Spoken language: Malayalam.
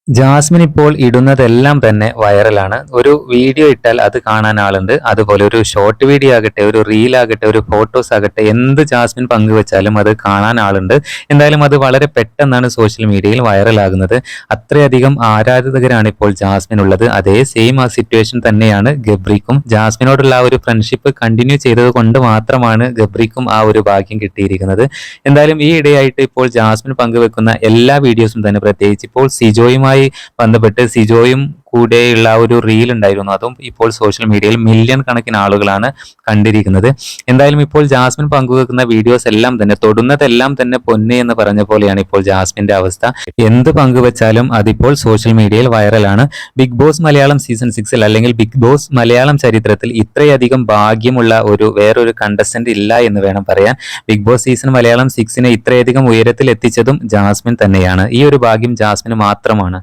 ജാസ്മിൻ ഇപ്പോൾ ഇടുന്നതെല്ലാം തന്നെ വൈറലാണ്. ഒരു വീഡിയോ ഇട്ടാൽ അത് കാണാൻ ആളുണ്ട്. അതുപോലെ ഒരു ഷോർട്ട് വീഡിയോ ആകട്ടെ, ഒരു റീൽ ആകട്ടെ, ഒരു ഫോട്ടോസ് ആകട്ടെ, എന്ത് ജാസ്മിൻ പങ്കുവെച്ചാലും അത് കാണാൻ ആളുണ്ട്. എന്തായാലും അത് വളരെ പെട്ടെന്നാണ് സോഷ്യൽ മീഡിയയിൽ വൈറലാകുന്നത്. അത്രയധികം ആരാധകരാണ് ഇപ്പോൾ ജാസ്മിനുള്ളത്. അതേ സെയിം ആ സിറ്റുവേഷൻ തന്നെയാണ് ഗബ്രിക്കും. ജാസ്മിനോടുള്ള ആ ഒരു ഫ്രണ്ട്ഷിപ്പ് കണ്ടിന്യൂ ചെയ്തത് കൊണ്ട് മാത്രമാണ് ഗബ്രിക്കും ആ ഒരു ഭാഗ്യം കിട്ടിയിരിക്കുന്നത്. എന്തായാലും ഈ ഇടയായിട്ട് ഇപ്പോൾ ജാസ്മിൻ പങ്കുവെക്കുന്ന എല്ലാ വീഡിയോസും തന്നെ, പ്രത്യേകിച്ച് ഇപ്പോൾ സിജോയുമായി ബന്ധപ്പെട്ട് സിജോയും കൂടെയുള്ള ഒരു റീൽ ഉണ്ടായിരുന്നു. അതും ഇപ്പോൾ സോഷ്യൽ മീഡിയയിൽ മില്യൺ കണക്കിന് ആളുകളാണ് കണ്ടിരിക്കുന്നത്. എന്തായാലും ഇപ്പോൾ ജാസ്മിൻ പങ്കുവെക്കുന്ന വീഡിയോസ് എല്ലാം തന്നെ, തൊടുന്നതെല്ലാം തന്നെ പൊന്ന് എന്ന് പറഞ്ഞ പോലെയാണ് ഇപ്പോൾ ജാസ്മിന്റെ അവസ്ഥ. എന്ത് പങ്കുവെച്ചാലും അതിപ്പോൾ സോഷ്യൽ മീഡിയയിൽ വൈറലാണ്. ബിഗ് ബോസ് മലയാളം സീസൺ 6 അല്ലെങ്കിൽ ബിഗ് ബോസ് മലയാളം ചരിത്രത്തിൽ ഇത്രയധികം ഭാഗ്യമുള്ള വേറൊരു കണ്ടസ്റ്റന്റ് ഇല്ല എന്ന് വേണം പറയാൻ. ബിഗ് ബോസ് സീസൺ മലയാളം 6 ഇത്രയധികം ഉയരത്തിൽ എത്തിച്ചതും ജാസ്മിൻ തന്നെയാണ്. ഈ ഒരു ഭാഗ്യം ജാസ്മിന് മാത്രമാണ്.